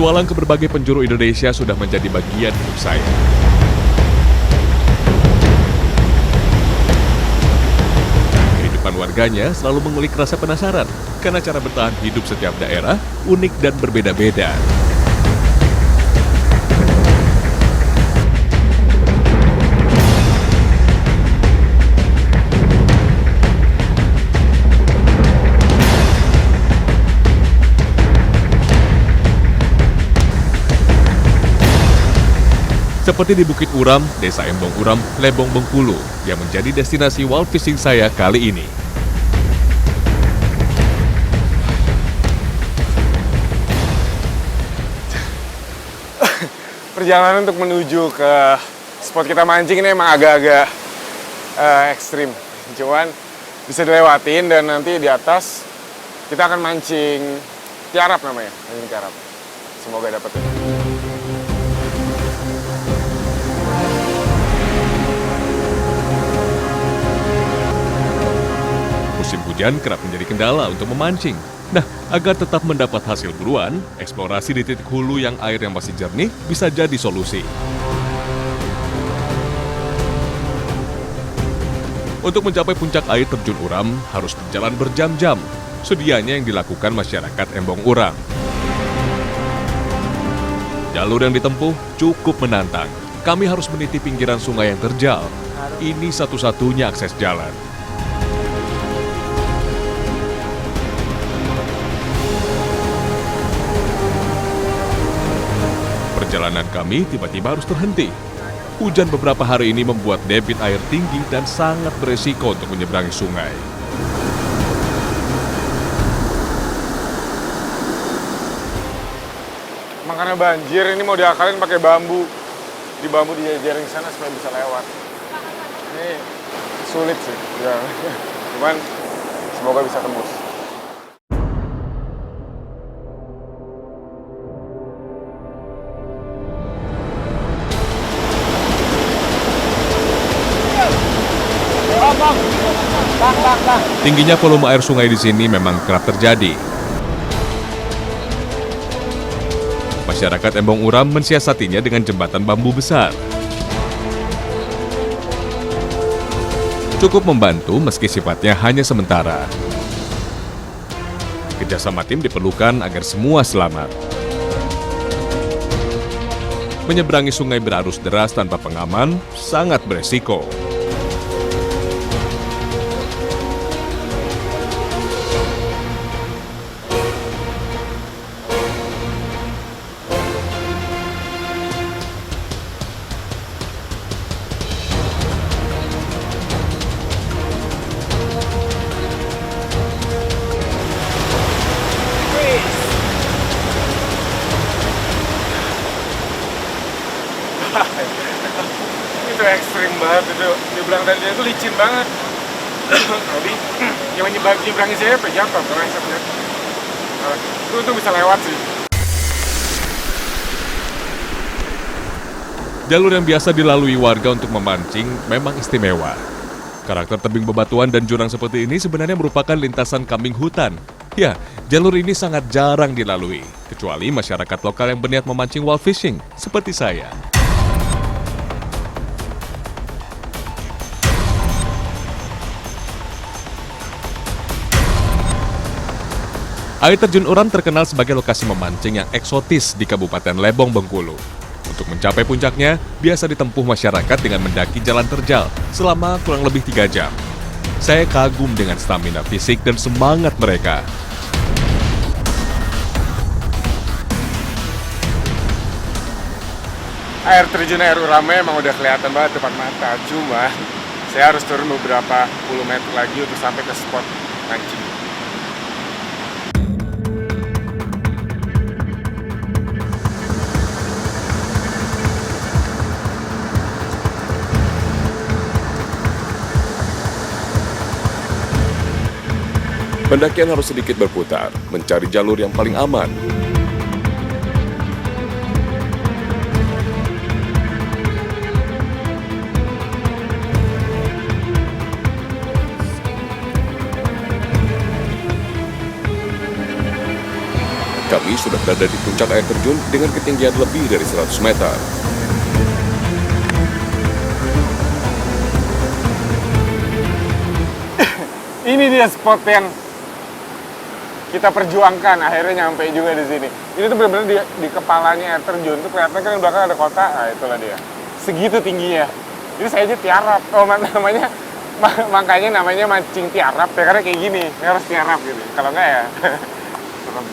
Bertualang ke berbagai penjuru Indonesia sudah menjadi bagian hidup saya. Kehidupan warganya selalu mengulik rasa penasaran, karena cara bertahan hidup setiap daerah unik dan berbeda-beda. Seperti di Bukit Uram, Desa Embong Uram, Lebong, Bengkulu, yang menjadi destinasi wild fishing saya kali ini. Perjalanan untuk menuju ke spot kita mancing ini emang agak-agak ekstrim. Cuman bisa dilewatin dan nanti di atas kita akan mancing tiarap namanya. Mancing tiarap. Semoga dapat. Musim hujan kerap menjadi kendala untuk memancing. Nah, agar tetap mendapat hasil buruan, eksplorasi di titik hulu yang air yang masih jernih bisa jadi solusi. Untuk mencapai puncak air terjun Uram, harus berjalan berjam-jam. Sedianya yang dilakukan masyarakat Embong Uram. Jalur yang ditempuh cukup menantang. Kami harus meniti pinggiran sungai yang terjal. Ini satu-satunya akses jalan. Perjalanan kami tiba-tiba harus terhenti. Hujan beberapa hari ini membuat debit air tinggi dan sangat beresiko untuk menyeberangi sungai. Emang karena banjir ini mau diakalin pakai bambu. Di bambu dijajarin sana supaya bisa lewat. Ini sulit sih. Ya. Cuman semoga bisa tembus. Tingginya volume air sungai di sini memang kerap terjadi. Masyarakat Embong Uram mensiasatinya dengan jembatan bambu besar. Cukup membantu meski sifatnya hanya sementara. Kerjasama tim diperlukan agar semua selamat. Menyeberangi sungai berarus deras tanpa pengaman sangat beresiko. Itu ekstrim banget itu. Nyebrang tadi itu licin banget. Jadi yang nyebrangin saya jatuh karena saya itu bisa lewat sih. Jalur yang biasa dilalui warga untuk memancing memang istimewa. Karakter tebing bebatuan dan jurang seperti ini sebenarnya merupakan lintasan kambing hutan. Ya, jalur ini sangat jarang dilalui, kecuali masyarakat lokal yang berniat memancing wild fishing, seperti saya. Air terjun Uram terkenal sebagai lokasi memancing yang eksotis di Kabupaten Lebong, Bengkulu. Untuk mencapai puncaknya, biasa ditempuh masyarakat dengan mendaki jalan terjal selama kurang lebih 3 jam. Saya kagum dengan stamina fisik dan semangat mereka. Air terjun air Uramnya emang udah kelihatan banget depan mata. Cuma saya harus turun beberapa puluh meter lagi untuk sampai ke spot mancing. Pendakian harus sedikit berputar, mencari jalur yang paling aman. Kami ini sudah berada di puncak air terjun dengan ketinggian lebih dari 100 meter. Ini dia spot yang kita perjuangkan, akhirnya nyampe juga di sini. Ini tuh benar-benar di kepalanya air terjun tuh kelihatan kan di belakang ada kota. Nah, itulah dia. Segitu tingginya. Ini saya aja tiarap. Oh, namanya makanya namanya mancing tiarap ya, karena kayak gini. Ini harus tiarap gitu. Kalau enggak ya serem.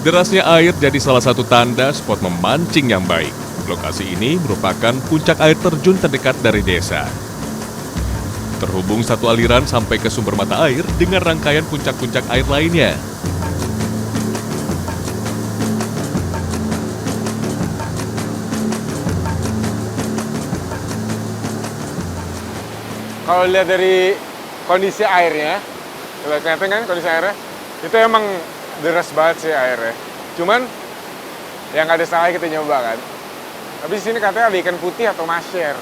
Derasnya air jadi salah satu tanda spot memancing yang baik. Lokasi ini merupakan puncak air terjun terdekat dari desa. Terhubung satu aliran sampai ke sumber mata air dengan rangkaian puncak-puncak air lainnya. Kalau lihat dari kondisi airnya, kelihatan kan kondisi airnya, itu emang deras banget sih airnya. Cuman yang nggak ada salahnya kita nyoba kan. Tapi di sini katanya ada ikan putih atau masyer,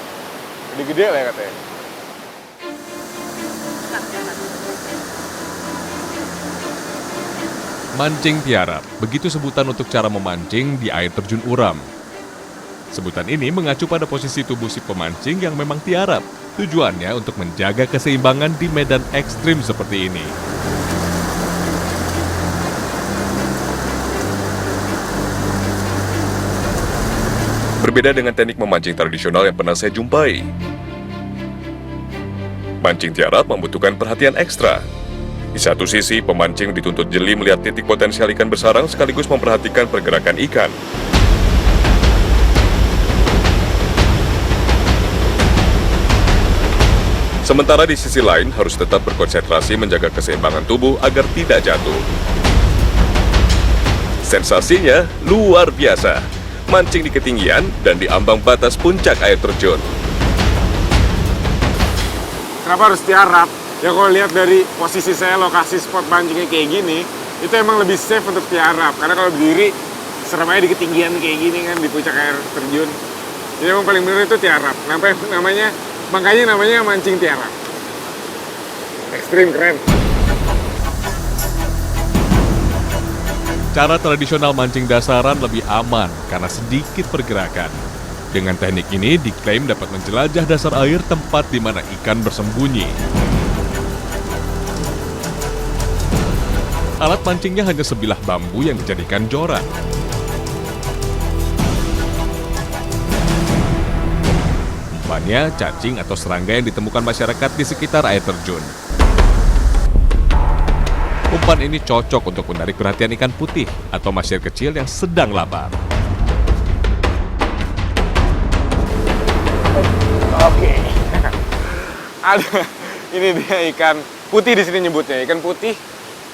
gede-gede lah ya katanya. Mancing tiarap, begitu sebutan untuk cara memancing di air terjun Uram. Sebutan ini mengacu pada posisi tubuh si pemancing yang memang tiarap. Tujuannya untuk menjaga keseimbangan di medan ekstrim seperti ini. Berbeda dengan teknik memancing tradisional yang pernah saya jumpai. Mancing tiarap membutuhkan perhatian ekstra. Di satu sisi, pemancing dituntut jeli melihat titik potensial ikan bersarang sekaligus memperhatikan pergerakan ikan. Sementara di sisi lain harus tetap berkonsentrasi menjaga keseimbangan tubuh agar tidak jatuh. Sensasinya luar biasa. Mancing di ketinggian dan di ambang batas puncak air terjun. Kenapa harus tiarap? Ya kalau lihat dari posisi saya, lokasi spot mancingnya kayak gini, itu emang lebih safe untuk tiarap. Karena kalau berdiri, serem aja di ketinggian kayak gini kan, di puncak air terjun. Jadi emang paling bener itu tiarap. Makanya namanya mancing tiarap. Ekstrim, keren. Cara tradisional mancing dasaran lebih aman karena sedikit pergerakan. Dengan teknik ini diklaim dapat menjelajah dasar air tempat di mana ikan bersembunyi. Alat mancingnya hanya sebilah bambu yang dijadikan joran. Umpannya cacing atau serangga yang ditemukan masyarakat di sekitar air terjun. Umpan ini cocok untuk menarik perhatian ikan putih atau masyer kecil yang sedang lapar. Oke. Ini dia ikan putih di sini nyebutnya. Ikan putih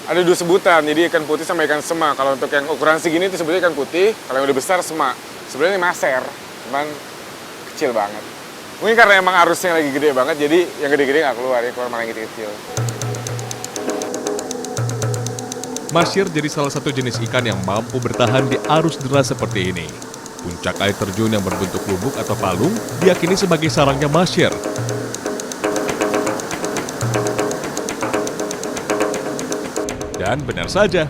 ada dua sebutan. Jadi ikan putih sama ikan sema. Kalau untuk yang ukuran segini itu sebutnya ikan putih. Kalau yang udah besar sema. Sebenarnya ini masyer, cuman kecil banget. Mungkin karena emang arusnya lagi gede banget, jadi yang gede-gede nggak keluar, ya keluar malah yang kecil-kecil. Masyer jadi salah satu jenis ikan yang mampu bertahan di arus deras seperti ini. Puncak air terjun yang berbentuk lubuk atau palung diyakini sebagai sarangnya masyer. Dan benar saja,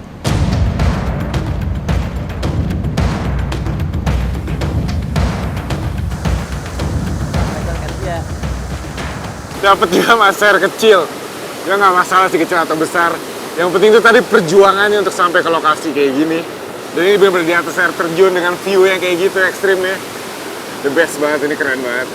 Dapat juga masyer kecil. Ya nggak masalah sih kecil atau besar. Yang penting itu tadi perjuangannya untuk sampai ke lokasi kayak gini. Dan ini benar-benar di atas air terjun dengan view yang kayak gitu ekstrimnya. The best banget, ini keren banget.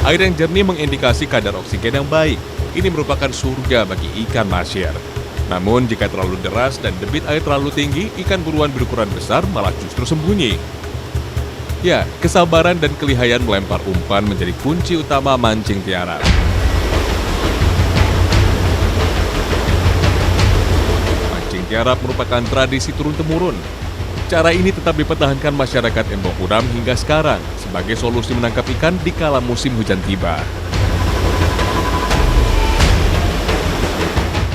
air yang jernih mengindikasi kadar oksigen yang baik. Ini merupakan surga bagi ikan masyer. Namun jika terlalu deras dan debit air terlalu tinggi, ikan buruan berukuran besar malah justru sembunyi. Ya, kesabaran dan kelihayan melempar umpan menjadi kunci utama mancing tiarap. Mancing tiarap merupakan tradisi turun-temurun. Cara ini tetap dipertahankan masyarakat Embong Uram hingga sekarang sebagai solusi menangkap ikan di kala musim hujan tiba.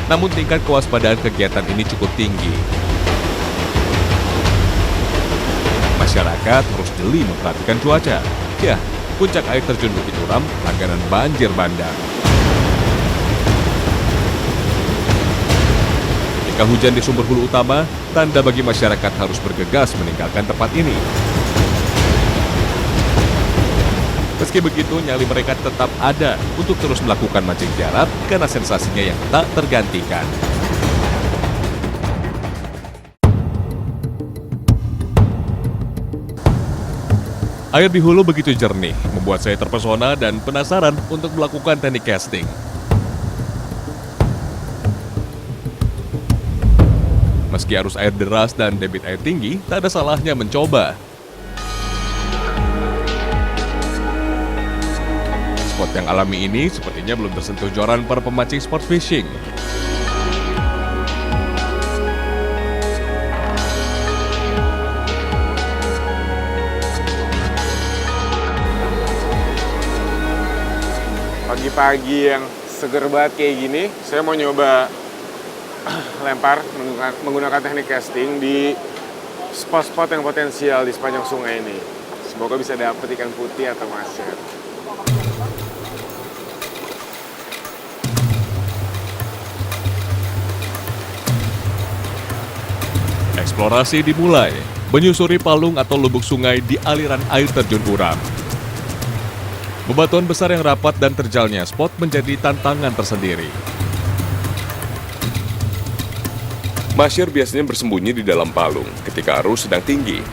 Namun tingkat kewaspadaan kegiatan ini cukup tinggi. masyarakat harus jeli memperhatikan cuaca. Ya, puncak air terjun Bukit Uram langganan banjir bandang. Jika hujan di sumber hulu utama, tanda bagi masyarakat harus bergegas meninggalkan tempat ini. Meski begitu, nyali mereka tetap ada untuk terus melakukan mancing jarak karena sensasinya yang tak tergantikan. Air di hulu begitu jernih, membuat saya terpesona dan penasaran untuk melakukan teknik casting. Meski arus air deras dan debit air tinggi, tak ada salahnya mencoba. Spot yang alami ini sepertinya belum tersentuh joran para pemancing sport fishing. Pagi-pagi yang seger banget kayak gini, saya mau nyoba lempar menggunakan teknik casting di spot-spot yang potensial di sepanjang sungai ini. Semoga bisa dapet ikan putih atau maser. Eksplorasi dimulai, menyusuri palung atau lubuk sungai di aliran air terjun Uram. Bebatuan besar yang rapat dan terjalnya spot menjadi tantangan tersendiri. Masyar biasanya bersembunyi di dalam palung ketika arus sedang tinggi.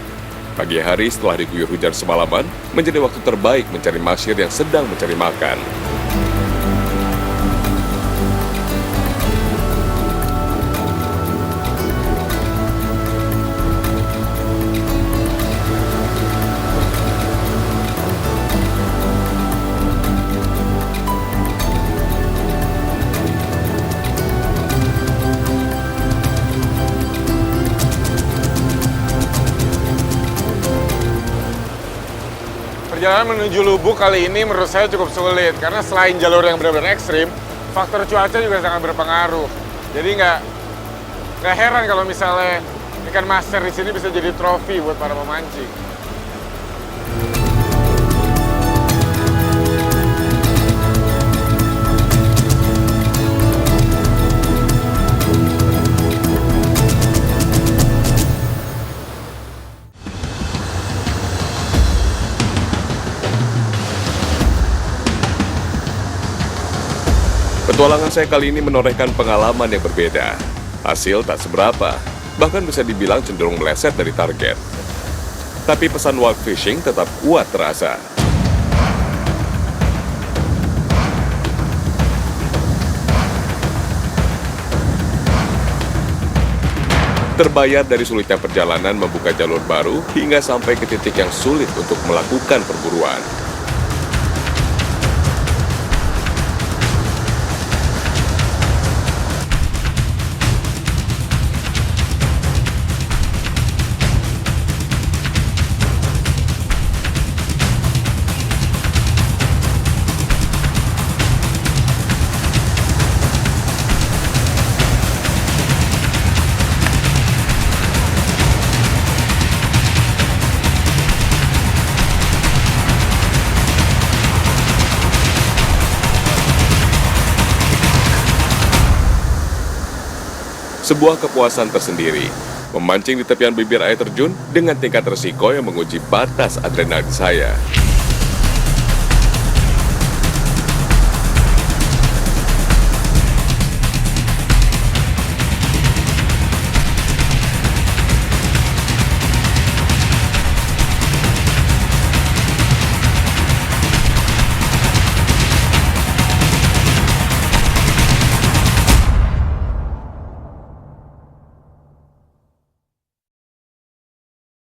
Pagi hari setelah diguyur hujan semalaman, menjadi waktu terbaik mencari masyar yang sedang mencari makan. Perjalanan menuju Lubuk kali ini menurut saya cukup sulit karena selain jalur yang benar-benar ekstrim, faktor cuaca juga sangat berpengaruh. Jadi nggak heran kalau misalnya ikan maser di sini bisa jadi trofi buat para pemancing. Petualangan saya kali ini menorehkan pengalaman yang berbeda. Hasil tak seberapa, bahkan bisa dibilang cenderung meleset dari target. Tapi pesan wild fishing tetap kuat terasa. Terbayar dari sulitnya perjalanan membuka jalur baru hingga sampai ke titik yang sulit untuk melakukan perburuan. Sebuah kepuasan tersendiri, memancing di tepian bibir air terjun dengan tingkat resiko yang menguji batas adrenalin saya.